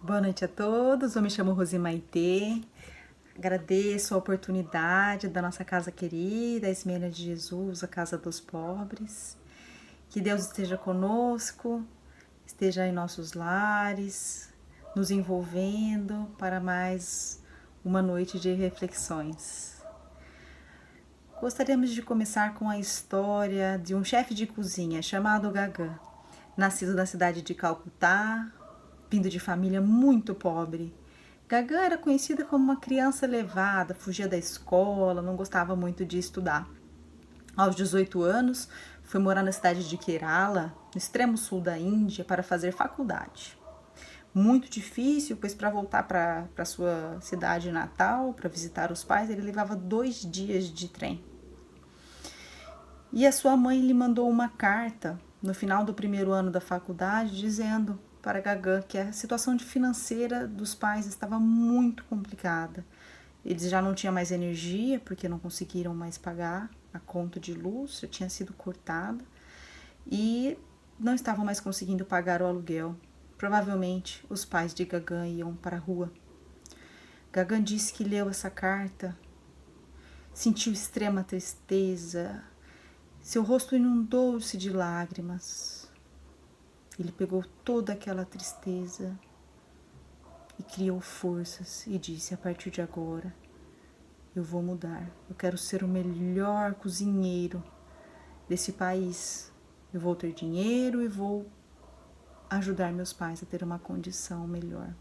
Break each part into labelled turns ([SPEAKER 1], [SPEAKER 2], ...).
[SPEAKER 1] Boa noite a todos, eu me chamo Rosimaitê, agradeço a oportunidade da nossa casa querida, a Esmena de Jesus, a Casa dos Pobres. Que Deus esteja conosco, esteja em nossos lares, nos envolvendo para mais uma noite de reflexões. Gostaríamos de começar com a história de um chefe de cozinha chamado Gagan, nascido na cidade de Calcutá, vindo de família muito pobre. Gagan era conhecida como uma criança levada, fugia da escola, não gostava muito de estudar. Aos 18 anos, foi morar na cidade de Kerala, no extremo sul da Índia, para fazer faculdade. Muito difícil, pois para voltar para sua cidade natal, para visitar os pais, ele levava 2 dias de trem. E a sua mãe lhe mandou uma carta no final do primeiro ano da faculdade, dizendo para Gagan que a situação financeira dos pais estava muito complicada. Eles já não tinham mais energia, porque não conseguiram mais pagar a conta de luz, já tinha sido cortada, e não estavam mais conseguindo pagar o aluguel. Provavelmente os pais de Gagan iam para a rua. Gagan disse que leu essa carta, sentiu extrema tristeza, seu rosto inundou-se de lágrimas. Ele pegou toda aquela tristeza e criou forças e disse: a partir de agora eu vou mudar, eu quero ser o melhor cozinheiro desse país. Eu vou ter dinheiro e vou ajudar meus pais a ter uma condição melhor.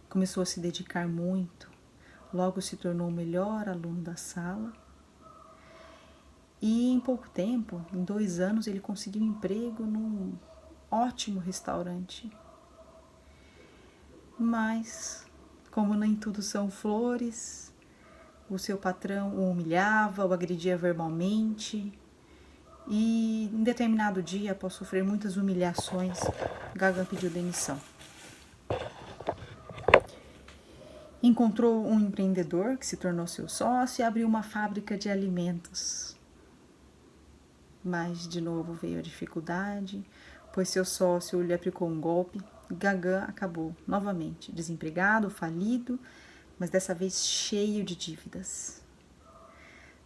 [SPEAKER 1] Começou a se dedicar muito, logo se tornou o melhor aluno da sala. E em pouco tempo, em 2 anos, ele conseguiu um emprego num ótimo restaurante. Mas, como nem tudo são flores, o seu patrão o humilhava, o agredia verbalmente. E em determinado dia, após sofrer muitas humilhações, Gagan pediu demissão. Encontrou um empreendedor que se tornou seu sócio e abriu uma fábrica de alimentos. Mas de novo veio a dificuldade, pois seu sócio lhe aplicou um golpe. Gagan acabou novamente desempregado, falido, mas dessa vez cheio de dívidas.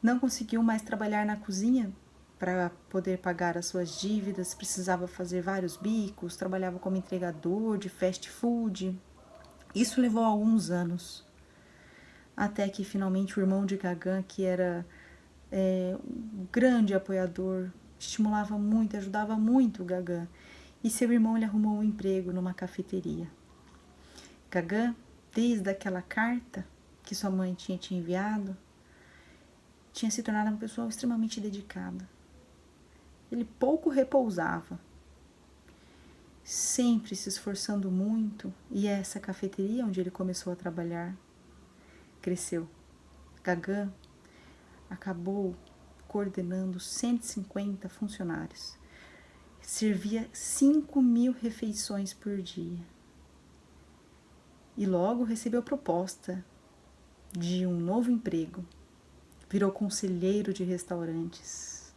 [SPEAKER 1] Não conseguiu mais trabalhar na cozinha para poder pagar as suas dívidas, precisava fazer vários bicos, trabalhava como entregador de fast food. Isso levou alguns anos, até que finalmente o irmão de Gagan, que era um grande apoiador, estimulava muito, ajudava muito o Gagan, e seu irmão lhe arrumou um emprego numa cafeteria. Gagan, desde aquela carta que sua mãe tinha te enviado, tinha se tornado uma pessoa extremamente dedicada. Ele pouco repousava, sempre se esforçando muito, e essa cafeteria onde ele começou a trabalhar cresceu. Gagan acabou coordenando 150 funcionários. Servia 5.000 refeições por dia. E logo recebeu proposta de um novo emprego. Virou conselheiro de restaurantes.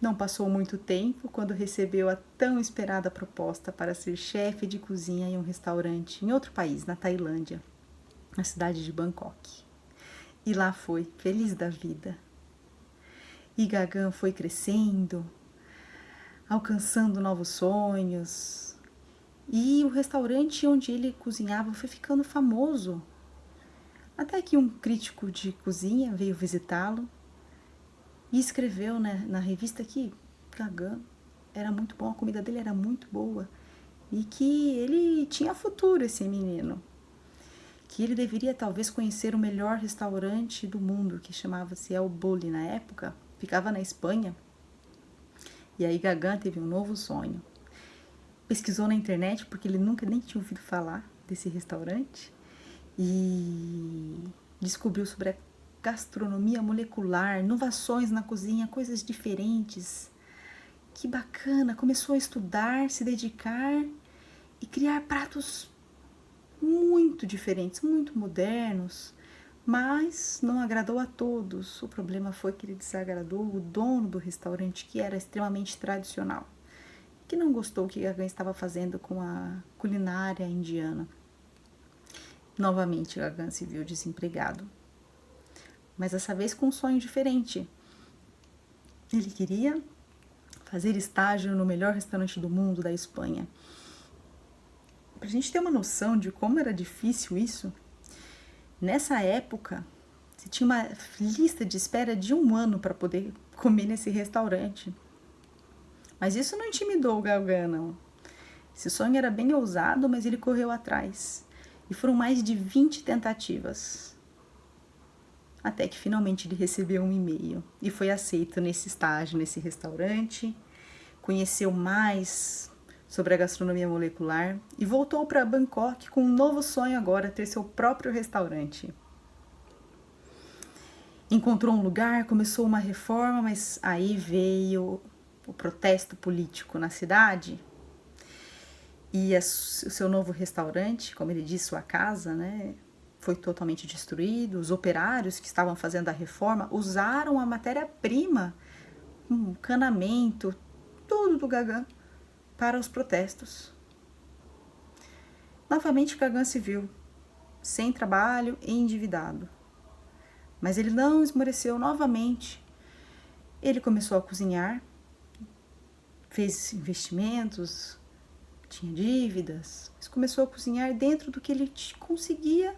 [SPEAKER 1] Não passou muito tempo quando recebeu a tão esperada proposta para ser chefe de cozinha em um restaurante em outro país, na Tailândia, na cidade de Bangkok. E lá foi, feliz da vida. E Gagan foi crescendo, alcançando novos sonhos. E o restaurante onde ele cozinhava foi ficando famoso. Até que um crítico de cozinha veio visitá-lo e escreveu, né, na revista que Gagan era muito bom, a comida dele era muito boa. E que ele tinha futuro, esse menino. Que ele deveria talvez conhecer o melhor restaurante do mundo, que chamava-se El Bulli na época, ficava na Espanha. E aí Gagan teve um novo sonho. Pesquisou na internet, porque ele nunca nem tinha ouvido falar desse restaurante, e descobriu sobre a gastronomia molecular, inovações na cozinha, coisas diferentes. Que bacana! Começou a estudar, se dedicar e criar pratos muito diferentes, muito modernos, mas não agradou a todos. O problema foi que ele desagradou o dono do restaurante, que era extremamente tradicional. que não gostou do que Gagan estava fazendo com a culinária indiana. Novamente, Gagan se viu desempregado, mas dessa vez com um sonho diferente. Ele queria fazer estágio no melhor restaurante do mundo, da Espanha. Para a gente ter uma noção de como era difícil isso, nessa época, você tinha uma lista de espera de 1 ano para poder comer nesse restaurante. Mas isso não intimidou o Gagan, não. Esse sonho era bem ousado, mas ele correu atrás. E foram mais de 20 tentativas. Até que finalmente ele recebeu um e-mail e foi aceito nesse estágio, nesse restaurante. Conheceu mais sobre a gastronomia molecular e voltou para Bangkok com um novo sonho agora, ter seu próprio restaurante. Encontrou um lugar, começou uma reforma, mas aí veio o protesto político na cidade e o seu novo restaurante, como ele disse, sua casa, né, foi totalmente destruído. Os operários que estavam fazendo a reforma usaram a matéria-prima, encanamento, tudo do Gagan para os protestos. Novamente o Gagan se viu sem trabalho e endividado. Mas ele não esmoreceu novamente. Ele começou a cozinhar, fez investimentos, tinha dívidas, mas começou a cozinhar dentro do que ele conseguia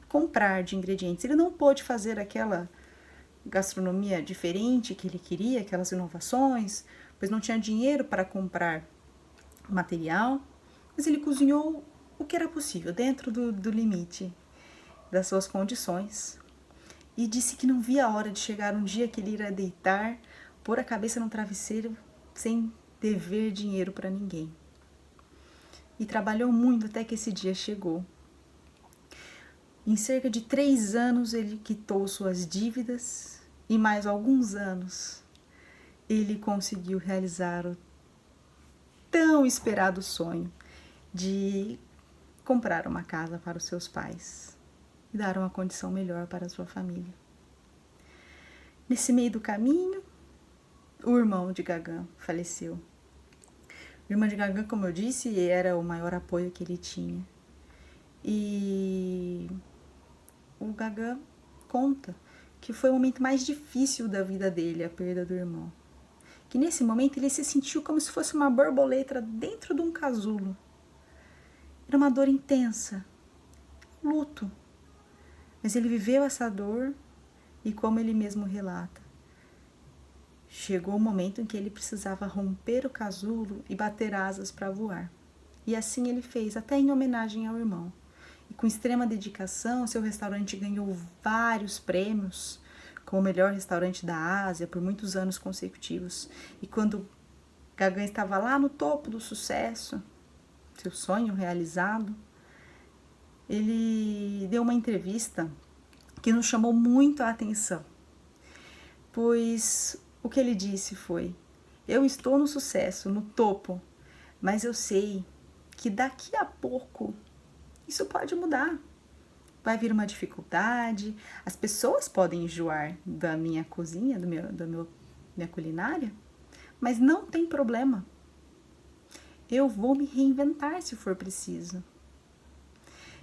[SPEAKER 1] comprar de ingredientes. Ele não pôde fazer aquela gastronomia diferente que ele queria, aquelas inovações, pois não tinha dinheiro para comprar material, mas ele cozinhou o que era possível, dentro do limite das suas condições. E disse que não via a hora de chegar um dia que ele iria deitar, pôr a cabeça no travesseiro, sem dever dinheiro para ninguém. E trabalhou muito até que esse dia chegou. Em cerca de 3 anos ele quitou suas dívidas e mais alguns anos ele conseguiu realizar o tão esperado sonho de comprar uma casa para os seus pais e dar uma condição melhor para a sua família. Nesse meio do caminho, o irmão de Gagan faleceu. O irmão de Gagan, como eu disse, era o maior apoio que ele tinha. E o Gagan conta que foi o momento mais difícil da vida dele, a perda do irmão. Que nesse momento ele se sentiu como se fosse uma borboleta dentro de um casulo. Era uma dor intensa, luto. Mas ele viveu essa dor e, como ele mesmo relata, chegou o momento em que ele precisava romper o casulo e bater asas para voar. E assim ele fez, até em homenagem ao irmão. E com extrema dedicação, seu restaurante ganhou vários prêmios como o melhor restaurante da Ásia por muitos anos consecutivos. E quando Gagan estava lá no topo do sucesso, seu sonho realizado, ele deu uma entrevista que nos chamou muito a atenção, pois o que ele disse foi: eu estou no sucesso, no topo, mas eu sei que daqui a pouco isso pode mudar. Vai vir uma dificuldade, as pessoas podem enjoar da minha cozinha, minha culinária, mas não tem problema. Eu vou me reinventar se for preciso.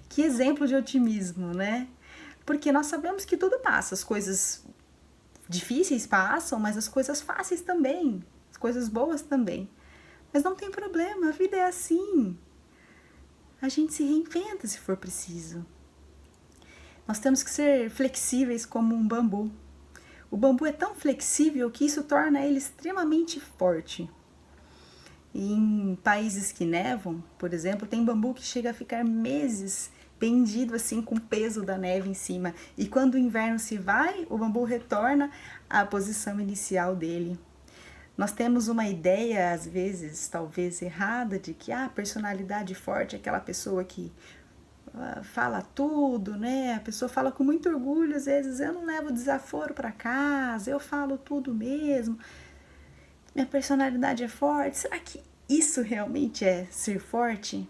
[SPEAKER 1] Que exemplo de otimismo, né? Porque nós sabemos que tudo passa, as coisas difíceis passam, mas as coisas fáceis também, as coisas boas também. Mas não tem problema, a vida é assim. A gente se reinventa se for preciso. Nós temos que ser flexíveis como um bambu. O bambu é tão flexível que isso torna ele extremamente forte. E em países que nevam, por exemplo, tem bambu que chega a ficar meses pendido assim com o peso da neve em cima. E quando o inverno se vai, o bambu retorna à posição inicial dele. Nós temos uma ideia, às vezes, talvez errada, de que a personalidade forte é aquela pessoa que fala tudo, né? A pessoa fala com muito orgulho, às vezes, eu não levo desaforo para casa, eu falo tudo mesmo, minha personalidade é forte. Será que isso realmente é ser forte?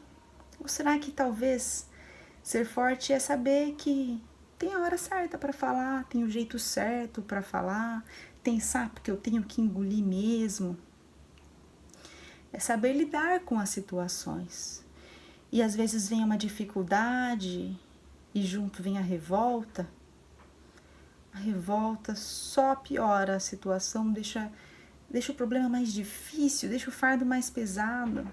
[SPEAKER 1] Ou será que talvez ser forte é saber que tem a hora certa para falar, tem o jeito certo para falar, tem sapo que eu tenho que engolir mesmo? é saber lidar com as situações. E às vezes vem uma dificuldade e junto vem a revolta. A revolta só piora a situação, deixa o problema mais difícil, deixa o fardo mais pesado.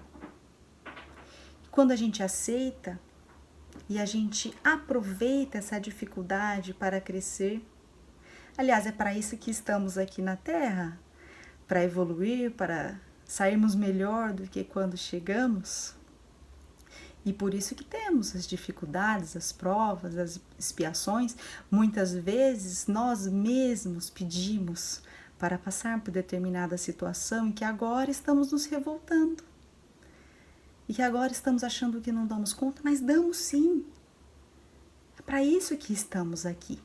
[SPEAKER 1] Quando a gente aceita e a gente aproveita essa dificuldade para crescer, aliás, é para isso que estamos aqui na Terra, para evoluir, para sairmos melhor do que quando chegamos. E por isso que temos as dificuldades, as provas, as expiações. Muitas vezes nós mesmos pedimos para passar por determinada situação e que agora estamos nos revoltando. E que agora estamos achando que não damos conta, mas damos sim. É para isso que estamos aqui.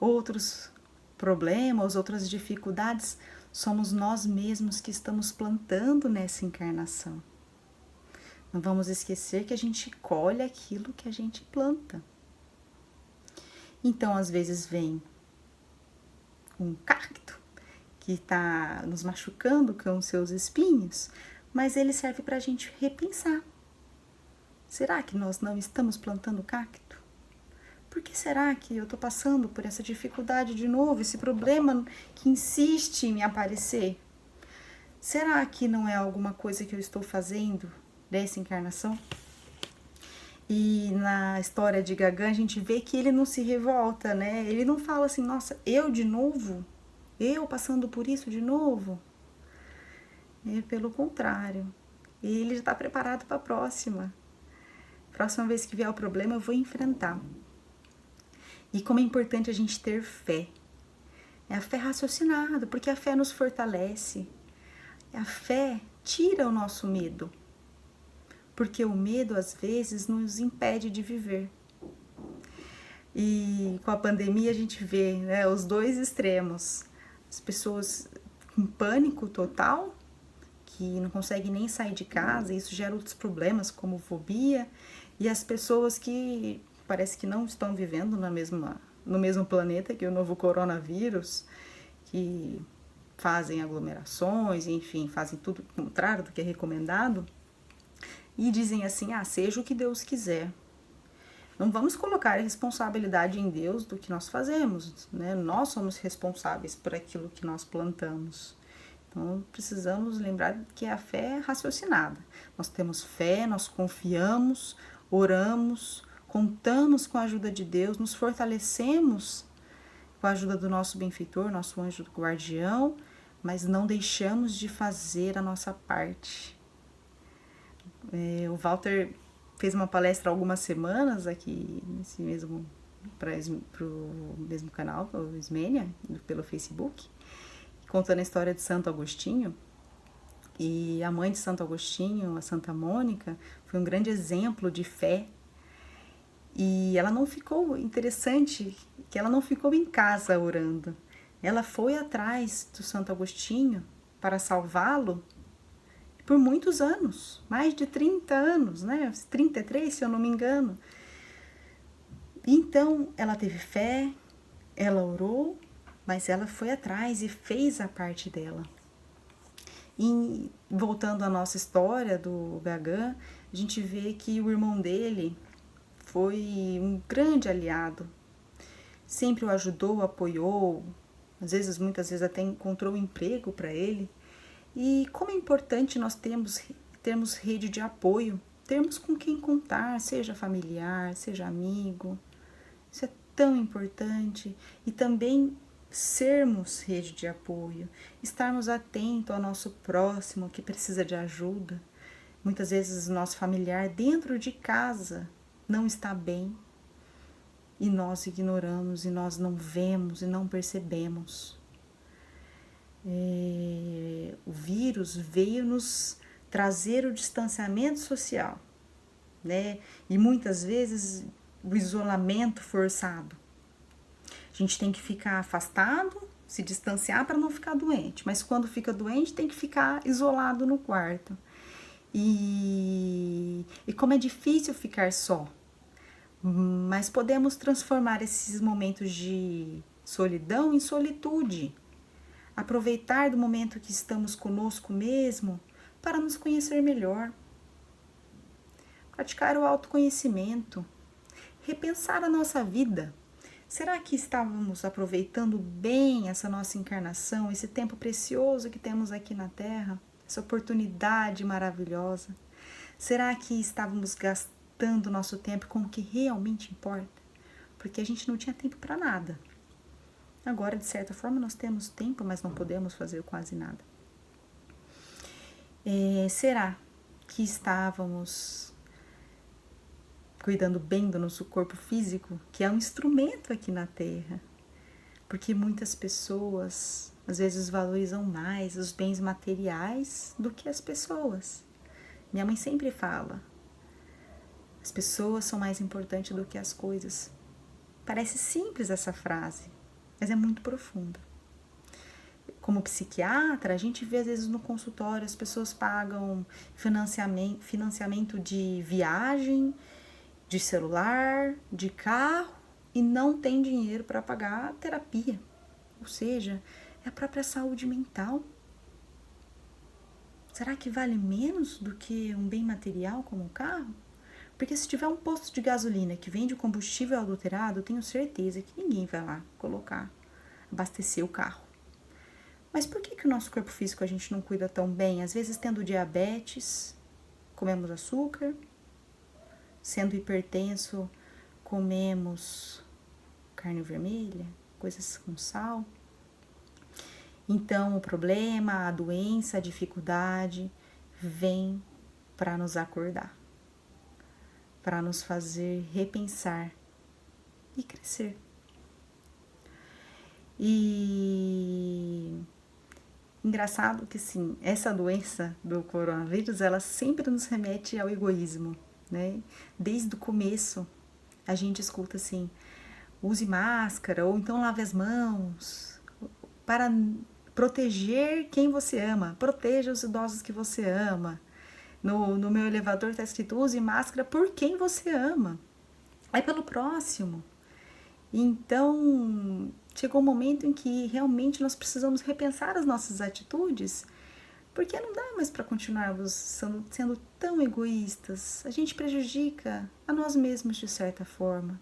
[SPEAKER 1] Outros problemas, outras dificuldades, somos nós mesmos que estamos plantando nessa encarnação. Não vamos esquecer que a gente colhe aquilo que a gente planta. Então, às vezes vem um cacto que está nos machucando com os seus espinhos, mas ele serve para a gente repensar. Será que nós não estamos plantando cacto? Por que será que eu estou passando por essa dificuldade de novo, esse problema que insiste em me aparecer? Será que não é alguma coisa que eu estou fazendo dessa encarnação? E na história de Gagan a gente vê que ele não se revolta, né? Ele não fala assim, nossa, eu de novo? Eu passando por isso de novo? E pelo contrário, ele já está preparado para a próxima. Próxima vez que vier o problema eu vou enfrentar. E como é importante a gente ter fé. É a fé raciocinada, porque a fé nos fortalece. A fé tira o nosso medo. Porque o medo, às vezes, nos impede de viver. E com a pandemia a gente vê, né, os dois extremos. As pessoas com pânico total, que não conseguem nem sair de casa, e isso gera outros problemas, como fobia. E as pessoas que parece que não estão vivendo no mesmo planeta que o novo coronavírus, que fazem aglomerações, enfim, fazem tudo o contrário do que é recomendado. E dizem assim, seja o que Deus quiser. Não vamos colocar a responsabilidade em Deus do que nós fazemos, né? Nós somos responsáveis por aquilo que nós plantamos. Então, precisamos lembrar que a fé é raciocinada. Nós temos fé, nós confiamos, oramos, contamos com a ajuda de Deus, nos fortalecemos com a ajuda do nosso benfeitor, nosso anjo guardião, mas não deixamos de fazer a nossa parte. O Walter fez uma palestra há algumas semanas aqui nesse mesmo pro mesmo canal, o Ismênia, pelo Facebook, contando a história de Santo Agostinho. E a mãe de Santo Agostinho, a Santa Mônica, foi um grande exemplo de fé. E ela não ficou, interessante, que ela não ficou em casa orando. Ela foi atrás do Santo Agostinho para salvá-lo por muitos anos, mais de 30 anos, né? 33, se eu não me engano. Então, ela teve fé, ela orou, mas ela foi atrás e fez a parte dela. E voltando à nossa história do Gagan, a gente vê que o irmão dele foi um grande aliado. Sempre o ajudou, apoiou, muitas vezes até encontrou um emprego para ele. E como é importante nós termos rede de apoio, termos com quem contar, seja familiar, seja amigo. Isso é tão importante. E também sermos rede de apoio, estarmos atentos ao nosso próximo que precisa de ajuda. Muitas vezes o nosso familiar dentro de casa não está bem e nós ignoramos e nós não vemos e não percebemos. O vírus veio nos trazer o distanciamento social, né? E muitas vezes o isolamento forçado. A gente tem que ficar afastado, se distanciar para não ficar doente, mas quando fica doente tem que ficar isolado no quarto. E como é difícil ficar só, mas podemos transformar esses momentos de solidão em solitude. aproveitar do momento que estamos conosco mesmo para nos conhecer melhor, praticar o autoconhecimento, repensar a nossa vida. Será que estávamos aproveitando bem essa nossa encarnação, esse tempo precioso que temos aqui na Terra, essa oportunidade maravilhosa? Será que estávamos gastando nosso tempo com o que realmente importa? Porque a gente não tinha tempo para nada. Agora, de certa forma, nós temos tempo, mas não podemos fazer quase nada. Será que estávamos cuidando bem do nosso corpo físico, que é um instrumento aqui na Terra? Porque muitas pessoas, às vezes, valorizam mais os bens materiais do que as pessoas. Minha mãe sempre fala, as pessoas são mais importantes do que as coisas. Parece simples essa frase, mas é muito profunda. Como psiquiatra, a gente vê às vezes no consultório as pessoas pagam financiamento de viagem, de celular, de carro e não tem dinheiro para pagar a terapia. Ou seja, é a própria saúde mental. Será que vale menos do que um bem material como um carro? Porque se tiver um posto de gasolina que vende combustível adulterado, eu tenho certeza que ninguém vai lá abastecer o carro. Mas por que o nosso corpo físico a gente não cuida tão bem? Às vezes tendo diabetes, comemos açúcar, sendo hipertenso, comemos carne vermelha, coisas com sal. Então o problema, a doença, a dificuldade vem para nos acordar, para nos fazer repensar e crescer. E engraçado que sim, essa doença do coronavírus, ela sempre nos remete ao egoísmo, né? Desde o começo a gente escuta assim, use máscara ou então lave as mãos para proteger quem você ama, proteja os idosos que você ama. No meu elevador está escrito, use máscara por quem você ama, é pelo próximo. Então, chegou um momento em que realmente nós precisamos repensar as nossas atitudes, porque não dá mais para continuarmos sendo tão egoístas. A gente prejudica a nós mesmos de certa forma.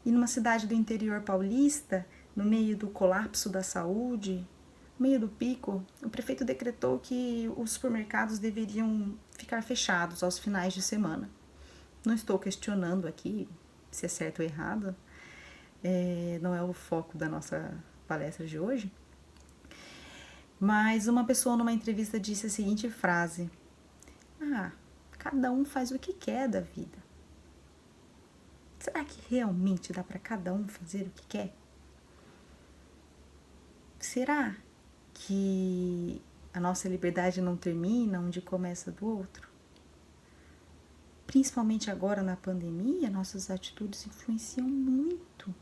[SPEAKER 1] E numa cidade do interior paulista, no meio do colapso da saúde, no meio do pico, o prefeito decretou que os supermercados deveriam ficar fechados aos finais de semana. Não estou questionando aqui se é certo ou errado, não é o foco da nossa palestra de hoje, mas uma pessoa numa entrevista disse a seguinte frase: cada um faz o que quer da vida. Será que realmente dá para cada um fazer o que quer? Será que a nossa liberdade não termina onde começa do outro? Principalmente agora na pandemia, nossas atitudes influenciam muito.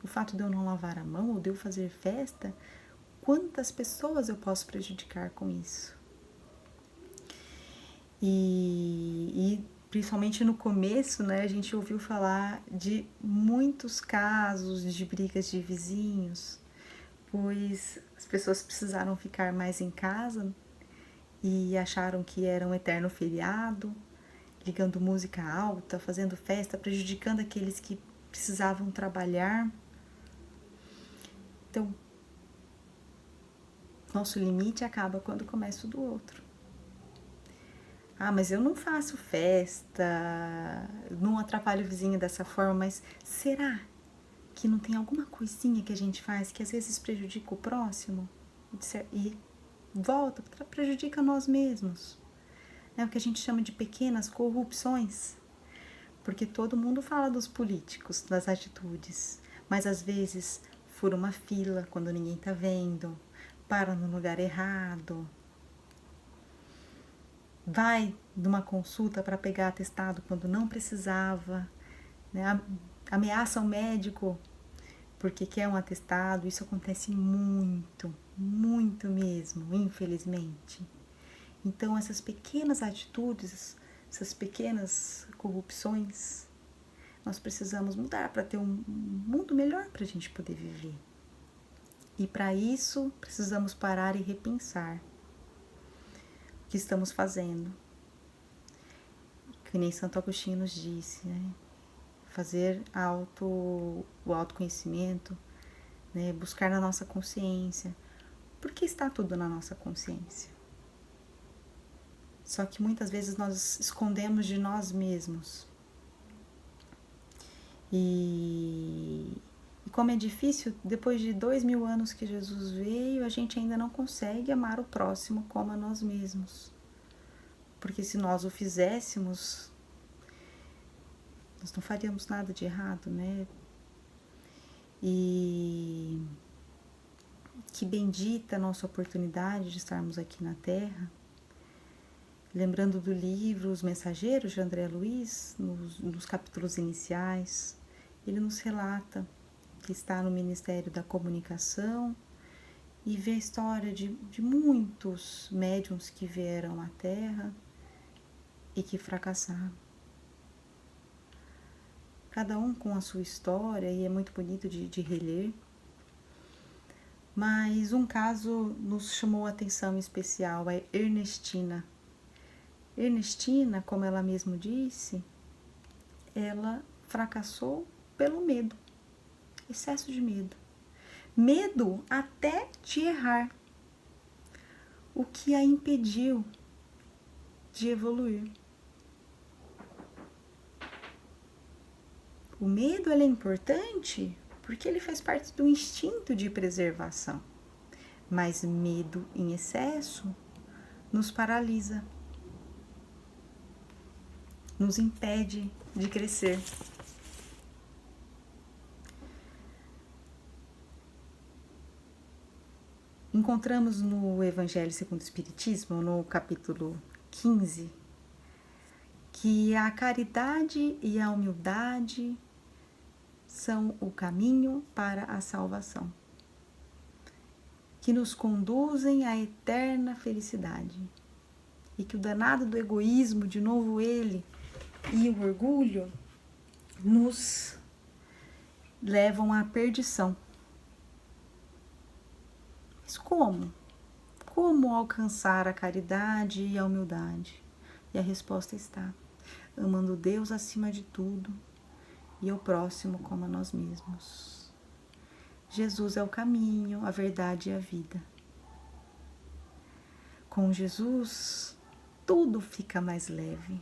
[SPEAKER 1] O fato de eu não lavar a mão ou de eu fazer festa, quantas pessoas eu posso prejudicar com isso? E principalmente no começo, né, a gente ouviu falar de muitos casos de brigas de vizinhos, pois as pessoas precisaram ficar mais em casa e acharam que era um eterno feriado, ligando música alta, fazendo festa, prejudicando aqueles que precisavam trabalhar. Então, nosso limite acaba quando começa o do outro. Mas eu não faço festa, não atrapalho o vizinho dessa forma, mas será que não tem alguma coisinha que a gente faz que às vezes prejudica o próximo e volta, prejudica nós mesmos? É o que a gente chama de pequenas corrupções, porque todo mundo fala dos políticos, das atitudes, mas às vezes fura uma fila quando ninguém tá vendo, para no lugar errado, vai numa consulta para pegar atestado quando não precisava, né? Ameaça o médico porque quer um atestado. Isso acontece muito, muito mesmo, infelizmente. Então essas pequenas atitudes, essas pequenas corrupções, nós precisamos mudar para ter um mundo melhor para a gente poder viver. E para isso, precisamos parar e repensar o que estamos fazendo. Que nem Santo Agostinho nos disse, né? Fazer o autoconhecimento, né? Buscar na nossa consciência. Porque está tudo na nossa consciência. Só que muitas vezes nós escondemos de nós mesmos. E como é difícil, depois de 2000 anos que Jesus veio, a gente ainda não consegue amar o próximo como a nós mesmos. Porque se nós o fizéssemos, nós não faríamos nada de errado, né? E que bendita a nossa oportunidade de estarmos aqui na Terra. Lembrando do livro Os Mensageiros, de André Luiz, nos capítulos iniciais, ele nos relata que está no Ministério da Comunicação e vê a história de muitos médiuns que vieram à Terra e que fracassaram. Cada um com a sua história, e é muito bonito de reler. Mas um caso nos chamou a atenção em especial, é Ernestina. Ernestina, como ela mesma disse, ela fracassou pelo medo, excesso de medo. Medo até de errar, o que a impediu de evoluir. O medo ele é importante porque ele faz parte do instinto de preservação, mas medo em excesso nos paralisa, nos impede de crescer. Encontramos no Evangelho segundo o Espiritismo, no capítulo 15, que a caridade e a humildade são o caminho para a salvação, que nos conduzem à eterna felicidade. E que o danado do egoísmo, de novo ele, e o orgulho, nos levam à perdição. Mas como? Como alcançar a caridade e a humildade? E a resposta está: amando Deus acima de tudo e o próximo como a nós mesmos. Jesus é o caminho, a verdade e a vida. Com Jesus, tudo fica mais leve.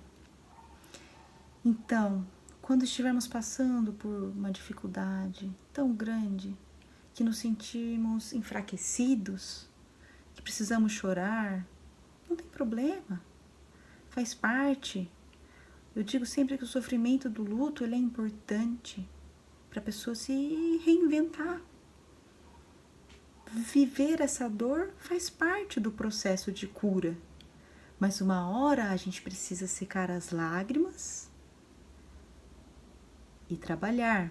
[SPEAKER 1] Então, quando estivermos passando por uma dificuldade tão grande, que nos sentimos enfraquecidos, que precisamos chorar, não tem problema, faz parte. Eu digo sempre que o sofrimento do luto ele é importante para a pessoa se reinventar. Viver essa dor faz parte do processo de cura, mas uma hora a gente precisa secar as lágrimas e trabalhar.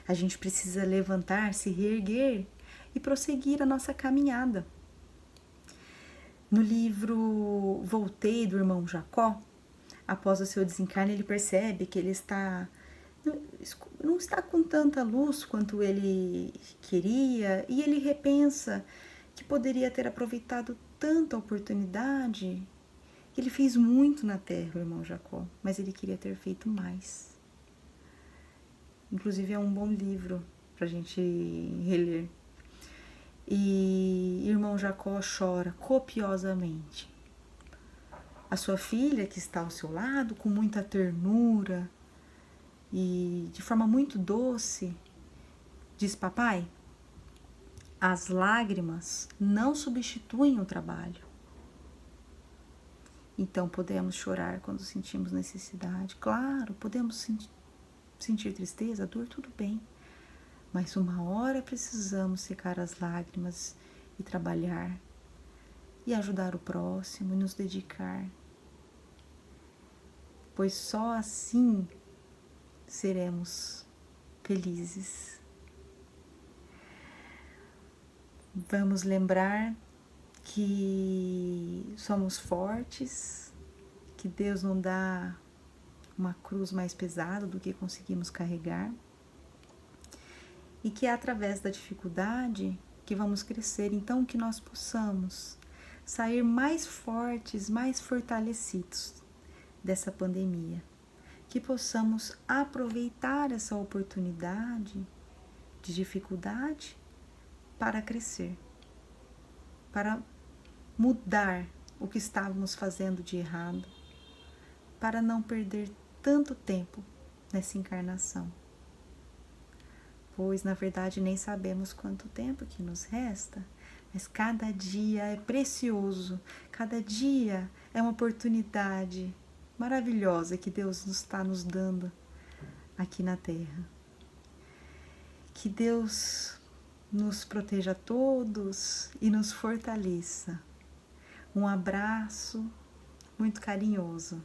[SPEAKER 1] A gente precisa levantar, se reerguer e prosseguir a nossa caminhada. No livro Voltei, do irmão Jacó, após o seu desencarne, ele percebe que ele não está com tanta luz quanto ele queria, e ele repensa que poderia ter aproveitado tanta oportunidade. Ele fez muito na Terra, o irmão Jacó, mas ele queria ter feito mais. Inclusive é um bom livro para a gente reler. E irmão Jacó chora copiosamente. A sua filha, que está ao seu lado, com muita ternura e de forma muito doce, diz: papai, as lágrimas não substituem o trabalho. Então podemos chorar quando sentimos necessidade. Claro, podemos sentir tristeza, dor, tudo bem. Mas uma hora precisamos secar as lágrimas e trabalhar e ajudar o próximo e nos dedicar. Pois só assim seremos felizes. Vamos lembrar que somos fortes, que Deus não dá uma cruz mais pesada do que conseguimos carregar, e que é através da dificuldade que vamos crescer, então que nós possamos sair mais fortes, mais fortalecidos dessa pandemia, que possamos aproveitar essa oportunidade de dificuldade para crescer, para mudar o que estávamos fazendo de errado, para não perder tanto tempo nessa encarnação. Pois, na verdade, nem sabemos quanto tempo que nos resta, mas cada dia é precioso, cada dia é uma oportunidade maravilhosa que Deus está nos dando aqui na Terra. Que Deus nos proteja a todos e nos fortaleça. Um abraço muito carinhoso.